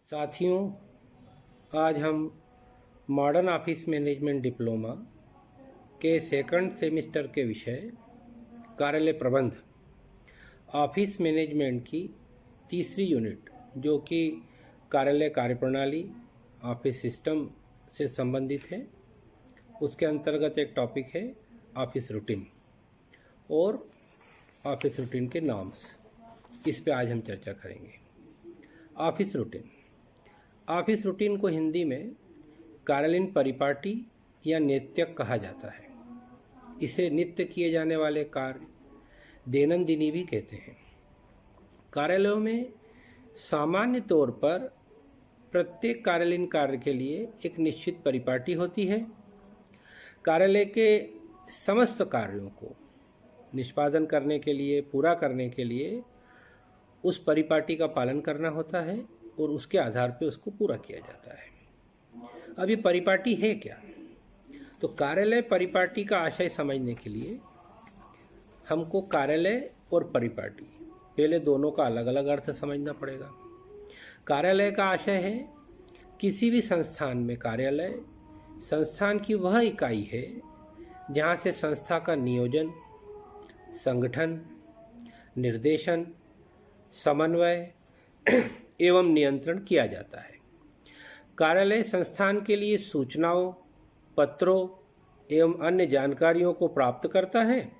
साथियों, आज हम मॉडर्न ऑफिस मैनेजमेंट डिप्लोमा के सेकंड सेमेस्टर के विषय कार्यालय प्रबंध ऑफिस मैनेजमेंट की तीसरी यूनिट जो कि कार्यालय कार्यप्रणाली ऑफिस सिस्टम से संबंधित है, उसके अंतर्गत एक टॉपिक है ऑफिस रूटीन और ऑफिस रूटीन के नॉर्म्स। इस पे आज हम चर्चा करेंगे। ऑफिस रूटीन को हिंदी में कार्यालयीन परिपाटी या नित्यक कहा जाता है। इसे नित्य किए जाने वाले कार्य दैनंदिनी भी कहते हैं। कार्यालयों में सामान्य तौर पर प्रत्येक कार्यालयीन कार्य के लिए एक निश्चित परिपाटी होती है। कार्यालय के समस्त कार्यों को निष्पादन करने के लिए, पूरा करने के लिए उस परिपाटी का पालन करना होता है और उसके आधार पर उसको पूरा किया जाता है। अब ये परिपाटी है क्या? तो कार्यालय परिपाटी का आशय समझने के लिए हमको कार्यालय और परिपाटी, पहले दोनों का अलग अलग अर्थ समझना पड़ेगा। कार्यालय का आशय है किसी भी संस्थान में कार्यालय संस्थान की वह इकाई है जहाँ से संस्था का नियोजन, संगठन, निर्देशन, समन्वय एवं नियंत्रण किया जाता है। कार्यालय संस्थान के लिए सूचनाओं, पत्रों एवं अन्य जानकारियों को प्राप्त करता है,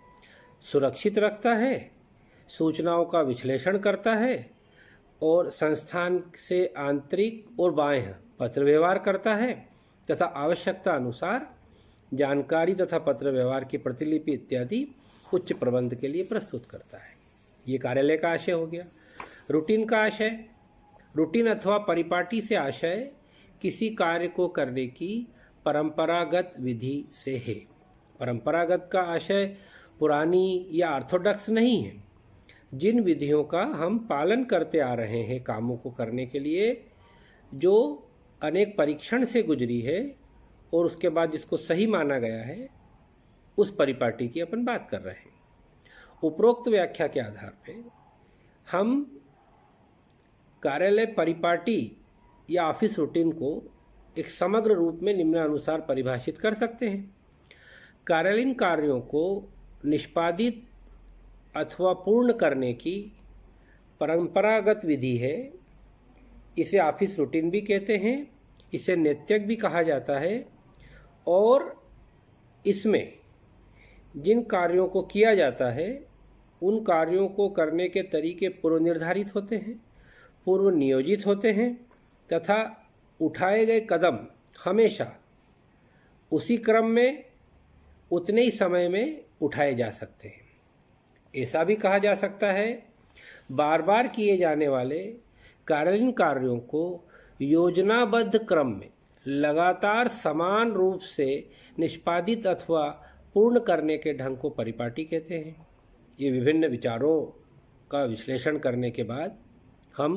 सुरक्षित रखता है, सूचनाओं का विश्लेषण करता है और संस्थान से आंतरिक और बाह्य पत्र व्यवहार करता है तथा आवश्यकता अनुसार जानकारी तथा पत्र व्यवहार की प्रतिलिपि इत्यादि उच्च प्रबंध के लिए प्रस्तुत करता है। ये कार्यालय का आशय हो गया। रूटीन का आशय, रूटीन अथवा परिपाटी से आशय किसी कार्य को करने की परंपरागत विधि से है। परंपरागत का आशय पुरानी या ऑर्थोडॉक्स नहीं है। जिन विधियों का हम पालन करते आ रहे हैं कामों को करने के लिए, जो अनेक परीक्षण से गुजरी है और उसके बाद जिसको सही माना गया है, उस परिपाटी की अपन बात कर रहे हैं। उपरोक्त व्याख्या के आधार पे हम कार्यालय परिपाटी या ऑफिस रूटीन को एक समग्र रूप में निम्नानुसार परिभाषित कर सकते हैं। कार्यालयीन कार्यों को निष्पादित अथवा पूर्ण करने की परंपरागत विधि है। इसे ऑफिस रूटीन भी कहते हैं, इसे नित्यक भी कहा जाता है और इसमें जिन कार्यों को किया जाता है उन कार्यों को करने के तरीके पूर्व निर्धारित होते हैं, पूर्व नियोजित होते हैं तथा उठाए गए कदम हमेशा उसी क्रम में उतने ही समय में उठाए जा सकते हैं। ऐसा भी कहा जा सकता है बार बार किए जाने वाले कार्यालयीन कार्यों को योजनाबद्ध क्रम में लगातार समान रूप से निष्पादित अथवा पूर्ण करने के ढंग को परिपाटी कहते हैं। ये विभिन्न विचारों का विश्लेषण करने के बाद हम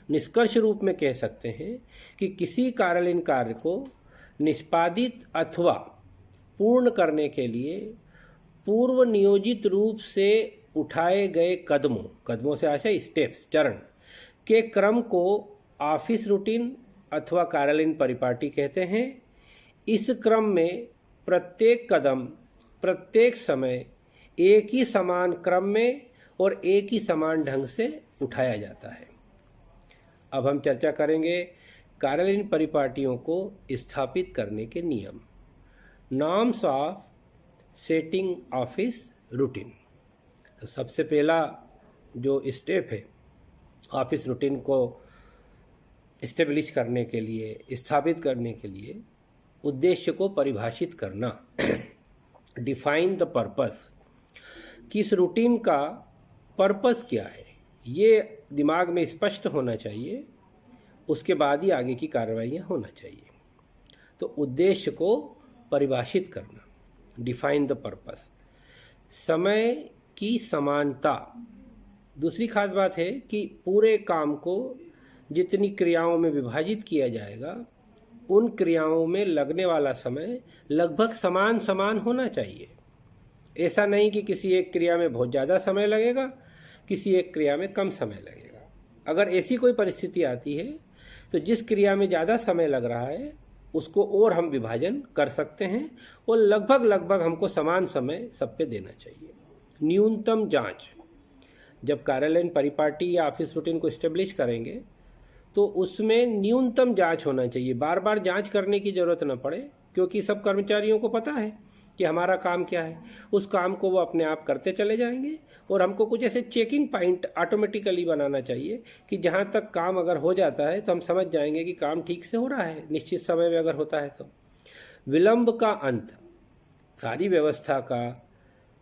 निष्कर्ष रूप में कह सकते हैं कि किसी कार्यालयीन कार्य को निष्पादित अथवा पूर्ण करने के लिए पूर्व नियोजित रूप से उठाए गए कदमों से आशय स्टेप्स, चरण के क्रम को ऑफिस रूटीन अथवा कार्यालयीन परिपाटी कहते हैं। इस क्रम में प्रत्येक कदम प्रत्येक समय एक ही समान क्रम में और एक ही समान ढंग से उठाया जाता है। अब हम चर्चा करेंगे कार्यालयीन परिपाटियों को स्थापित करने के नियम, norms of setting office routine. तो सबसे पहला जो स्टेप है ऑफिस रूटीन को इस्टेब्लिश करने के लिए, स्थापित करने के लिए, उद्देश्य को परिभाषित करना, डिफाइन द पर्पस, कि इस रूटीन का पर्पस क्या है, ये दिमाग में स्पष्ट होना चाहिए। उसके बाद ही आगे की कार्रवाइयाँ होना चाहिए। तो उद्देश्य को परिभाषित करना, डिफाइन द पर्पस। समय की समानता, दूसरी खास बात है कि पूरे काम को जितनी क्रियाओं में विभाजित किया जाएगा उन क्रियाओं में लगने वाला समय लगभग समान समान होना चाहिए। ऐसा नहीं कि किसी एक क्रिया में बहुत ज़्यादा समय लगेगा, किसी एक क्रिया में कम समय लगेगा। अगर ऐसी कोई परिस्थिति आती है तो जिस क्रिया में ज़्यादा समय लग रहा है उसको और हम विभाजन कर सकते हैं और लगभग हमको समान समय सब पे देना चाहिए। न्यूनतम जांच, जब कार्यालयीन परिपाटी या ऑफिस रूटीन को इस्टेब्लिश करेंगे तो उसमें न्यूनतम जांच होना चाहिए। बार बार जांच करने की ज़रूरत न पड़े, क्योंकि सब कर्मचारियों को पता है कि हमारा काम क्या है। उस काम को वो अपने आप करते चले जाएंगे और हमको कुछ ऐसे चेकिंग पॉइंट ऑटोमेटिकली बनाना चाहिए कि जहाँ तक काम अगर हो जाता है तो हम समझ जाएंगे कि काम ठीक से हो रहा है, निश्चित समय में अगर होता है तो। विलंब का अंत सारी व्यवस्था का,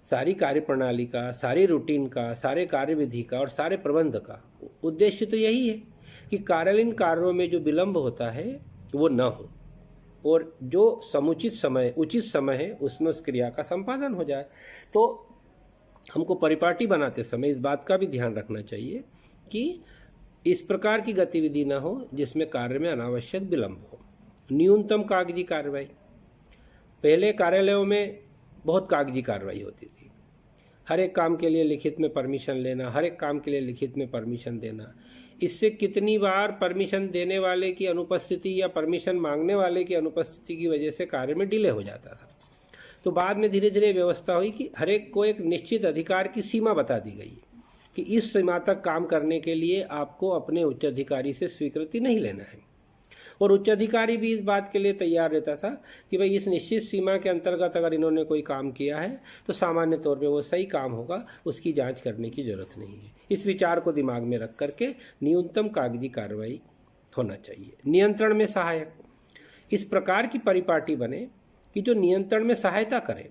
सारी कार्यप्रणाली का, सारी रूटीन का, सारे कार्यविधि का और सारे प्रबंध का उद्देश्य तो यही है कि कार्यालयीन कार्यों में जो विलंब होता है वो न हो और जो समुचित समय, उचित समय है उसमें उस क्रिया का संपादन हो जाए। तो हमको परिपाटी बनाते समय इस बात का भी ध्यान रखना चाहिए कि इस प्रकार की गतिविधि न हो जिसमें कार्य में अनावश्यक विलंब हो। न्यूनतम कागजी कार्रवाई, पहले कार्यालयों में बहुत कागजी कार्रवाई होती थी। हर एक काम के लिए लिखित में परमिशन लेना, हर एक काम के लिए लिखित में परमिशन देना। इससे कितनी बार परमिशन देने वाले की अनुपस्थिति या परमिशन मांगने वाले की अनुपस्थिति की वजह से कार्य में डिले हो जाता था। तो बाद में धीरे धीरे व्यवस्था हुई कि हर एक को एक निश्चित अधिकार की सीमा बता दी गई कि इस सीमा तक काम करने के लिए आपको अपने उच्च अधिकारी से स्वीकृति नहीं लेना है। और उच्च अधिकारी भी इस बात के लिए तैयार रहता था कि भाई इस निश्चित सीमा के अंतर्गत अगर इन्होंने कोई काम किया है तो सामान्य तौर पे वो सही काम होगा, उसकी जांच करने की ज़रूरत नहीं है। इस विचार को दिमाग में रख करके न्यूनतम कागजी कार्रवाई होना चाहिए। नियंत्रण में सहायक, इस प्रकार की परिपाटी बने कि जो नियंत्रण में सहायता करे,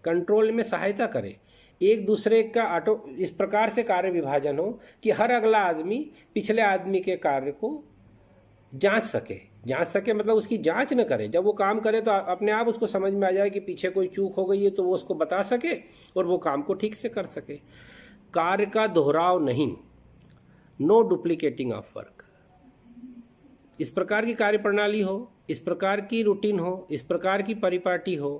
कंट्रोल में सहायता करे। एक दूसरे का इस प्रकार से कार्य विभाजन हो कि हर अगला आदमी पिछले आदमी के कार्य को जांच सके मतलब उसकी जांच न करे। जब वो काम करे तो अपने आप उसको समझ में आ जाए कि पीछे कोई चूक हो गई है तो वो उसको बता सके और वो काम को ठीक से कर सके। कार्य का दोहराव नहीं, नो डुप्लीकेटिंग ऑफ वर्क। इस प्रकार की कार्य प्रणाली हो, इस प्रकार की रूटीन हो, इस प्रकार की परिपाटी हो,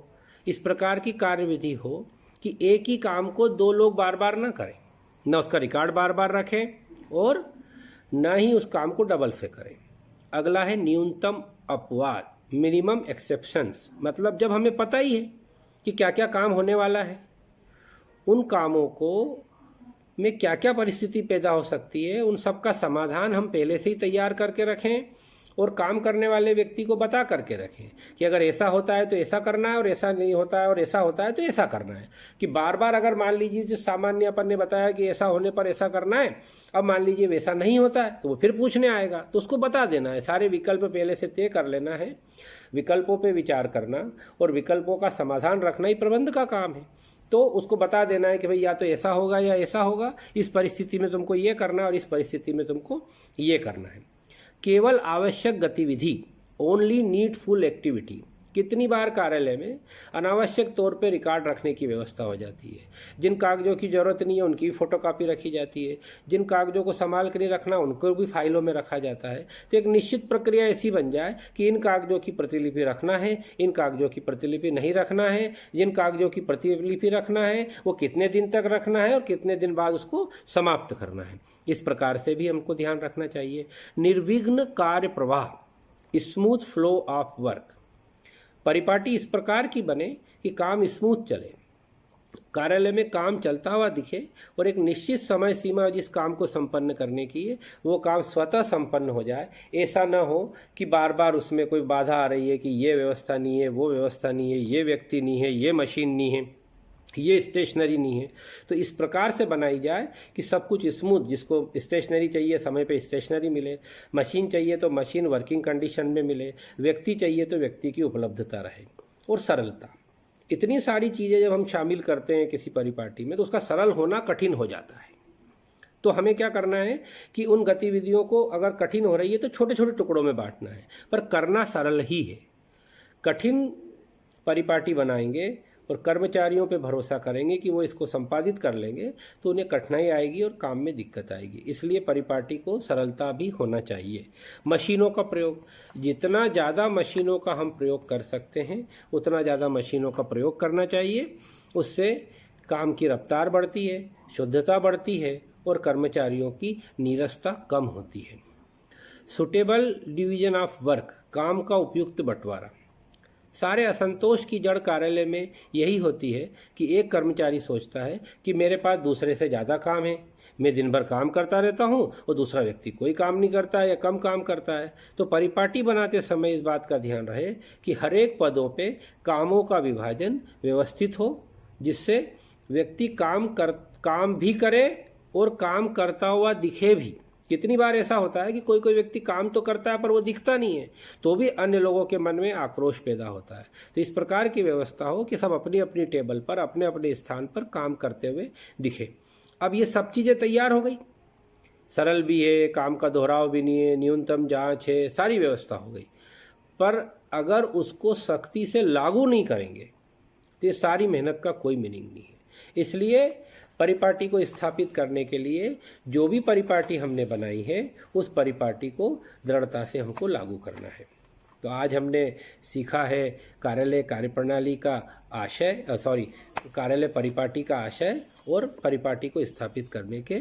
इस प्रकार की कार्यविधि हो कि एक ही काम को दो लोग बार बार ना करें, न उसका रिकॉर्ड बार बार रखें और न ही उस काम को डबल से करें। अगला है न्यूनतम अपवाद, मिनिमम एक्सेप्शंस। मतलब जब हमें पता ही है कि क्या क्या काम होने वाला है, उन कामों को में क्या क्या परिस्थिति पैदा हो सकती है, उन सब का समाधान हम पहले से ही तैयार करके रखें और काम करने वाले व्यक्ति को बता करके रखें कि अगर ऐसा होता है तो ऐसा करना है और ऐसा नहीं होता है और ऐसा होता है तो ऐसा करना है। कि बार बार अगर मान लीजिए जो सामान्य अपन ने बताया कि ऐसा होने पर ऐसा करना है, अब मान लीजिए वैसा नहीं होता है तो वो फिर पूछने आएगा, तो उसको बता देना है। सारे विकल्प पहले से तय कर लेना है, विकल्पों पर विचार करना और विकल्पों का समाधान रखना ही प्रबंध का काम है। तो उसको बता देना है कि भाई या तो ऐसा होगा या ऐसा होगा, इस परिस्थिति में तुमको ये करना है और इस परिस्थिति में तुमको ये करना है। केवल आवश्यक गतिविधि, ओनली नीडफुल एक्टिविटी। कितनी बार कार्यालय में अनावश्यक तौर पे रिकॉर्ड रखने की व्यवस्था हो जाती है। जिन कागजों की ज़रूरत नहीं है उनकी भी फोटोकॉपी रखी जाती है, जिन कागजों को संभाल कर नहीं रखना उनको भी फाइलों में रखा जाता है। तो एक निश्चित प्रक्रिया ऐसी बन जाए कि इन कागजों की प्रतिलिपि रखना है, इन कागजों की प्रतिलिपि नहीं रखना है, जिन कागजों की प्रतिलिपि रखना है वो कितने दिन तक रखना है और कितने दिन बाद उसको समाप्त करना है। इस प्रकार से भी हमको ध्यान रखना चाहिए। निर्विघ्न कार्य प्रवाह, स्मूथ फ्लो ऑफ वर्क। परिपाटी इस प्रकार की बने कि काम स्मूथ चले, कार्यालय में काम चलता हुआ दिखे और एक निश्चित समय सीमा जिस काम को संपन्न करने की है वो काम स्वतः संपन्न हो जाए। ऐसा न हो कि बार बार उसमें कोई बाधा आ रही है कि ये व्यवस्था नहीं है, वो व्यवस्था नहीं है, ये व्यक्ति नहीं है, ये मशीन नहीं है, ये स्टेशनरी नहीं है। तो इस प्रकार से बनाई जाए कि सब कुछ स्मूथ, जिसको स्टेशनरी चाहिए समय पे स्टेशनरी मिले, मशीन चाहिए तो मशीन वर्किंग कंडीशन में मिले, व्यक्ति चाहिए तो व्यक्ति की उपलब्धता रहे और सरलता। इतनी सारी चीज़ें जब हम शामिल करते हैं किसी परिपाटी में तो उसका सरल होना कठिन हो जाता है। तो हमें क्या करना है कि उन गतिविधियों को अगर कठिन हो रही है तो छोटे छोटे टुकड़ों में बांटना है, पर करना सरल ही है। कठिन परिपाटी बनाएंगे और कर्मचारियों पे भरोसा करेंगे कि वो इसको संपादित कर लेंगे तो उन्हें कठिनाई आएगी और काम में दिक्कत आएगी। इसलिए परिपाटी को सरलता भी होना चाहिए। मशीनों का प्रयोग, जितना ज़्यादा मशीनों का हम प्रयोग कर सकते हैं उतना ज़्यादा मशीनों का प्रयोग करना चाहिए। उससे काम की रफ्तार बढ़ती है, शुद्धता बढ़ती है और कर्मचारियों की नीरसता कम होती है। सुटेबल डिवीजन ऑफ वर्क, काम का उपयुक्त बंटवारा। सारे असंतोष की जड़ कार्यालय में यही होती है कि एक कर्मचारी सोचता है कि मेरे पास दूसरे से ज़्यादा काम है, मैं दिन भर काम करता रहता हूँ और दूसरा व्यक्ति कोई काम नहीं करता है या कम काम करता है। तो परिपाटी बनाते समय इस बात का ध्यान रहे कि हर एक पदों पे कामों का विभाजन व्यवस्थित हो, जिससे व्यक्ति काम भी करे और काम करता हुआ दिखे भी। कितनी बार ऐसा होता है कि कोई कोई व्यक्ति काम तो करता है पर वो दिखता नहीं है, तो भी अन्य लोगों के मन में आक्रोश पैदा होता है। तो इस प्रकार की व्यवस्था हो कि सब अपनी अपनी टेबल पर अपने अपने स्थान पर काम करते हुए दिखे। अब ये सब चीज़ें तैयार हो गई, सरल भी है, काम का दोहराव भी नहीं है, न्यूनतम जांच है, सारी व्यवस्था हो गई। पर अगर उसको सख्ती से लागू नहीं करेंगे तो ये सारी मेहनत का कोई मीनिंग नहीं है। इसलिए परिपाटी को स्थापित करने के लिए जो भी परिपाटी हमने बनाई है उस परिपाटी को दृढ़ता से हमको लागू करना है। तो आज हमने सीखा है कार्यालय कार्यप्रणाली का आशय कार्यालय परिपाटी का आशय और परिपाटी को स्थापित करने के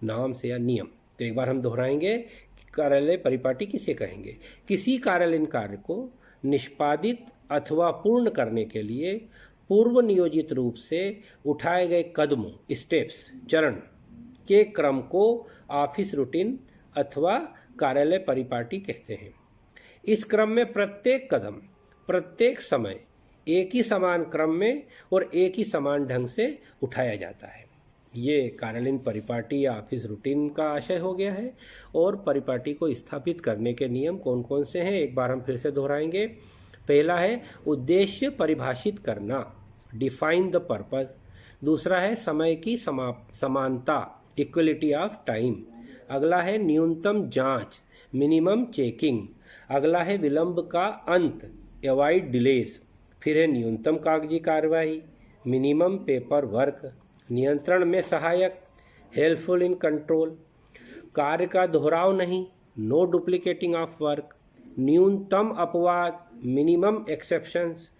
नाम से या नियम। तो एक बार हम दोहराएंगे कि कार्यालय परिपाटी किसे कहेंगे। किसी कार्यालयीन कार्य को निष्पादित अथवा पूर्ण करने के लिए पूर्व नियोजित रूप से उठाए गए कदमों, स्टेप्स, चरण के क्रम को ऑफिस रूटीन अथवा कार्यालय परिपाटी कहते हैं। इस क्रम में प्रत्येक कदम प्रत्येक समय एक ही समान क्रम में और एक ही समान ढंग से उठाया जाता है। ये कार्यालयीन परिपाटी या ऑफिस रूटीन का आशय हो गया है। और परिपाटी को स्थापित करने के नियम कौन कौन से हैं, एक बार हम फिर से दोहराएंगे। पहला है उद्देश्य परिभाषित करना, डिफाइन द पर्पस। दूसरा है समय की समानता, इक्वलिटी ऑफ टाइम। अगला है न्यूनतम जांच, मिनिमम चेकिंग। अगला है विलंब का अंत, अवॉइड डिलेस। फिर है न्यूनतम कागजी कार्रवाई, मिनिमम पेपर वर्क। नियंत्रण में सहायक, हेल्पफुल इन कंट्रोल। कार्य का दोहराव नहीं, नो डुप्लीकेटिंग ऑफ वर्क। न्यूनतम अपवाद, मिनिमम एक्सेप्शंस।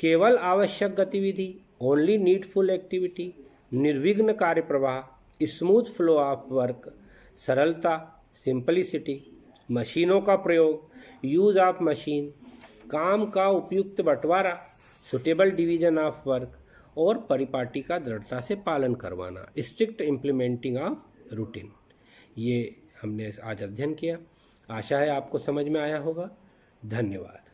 केवल आवश्यक गतिविधि, ओनली नीडफुल एक्टिविटी। निर्विघ्न कार्य प्रवाह, स्मूथ फ्लो ऑफ वर्क। सरलता, सिंपलिसिटी। मशीनों का प्रयोग, यूज ऑफ मशीन। काम का उपयुक्त बंटवारा, सुटेबल डिवीजन ऑफ वर्क। और परिपाटी का दृढ़ता से पालन करवाना, स्ट्रिक्ट इम्प्लीमेंटिंग ऑफ रूटीन। ये हमने आज अध्ययन किया। आशा है आपको समझ में आया होगा। धन्यवाद।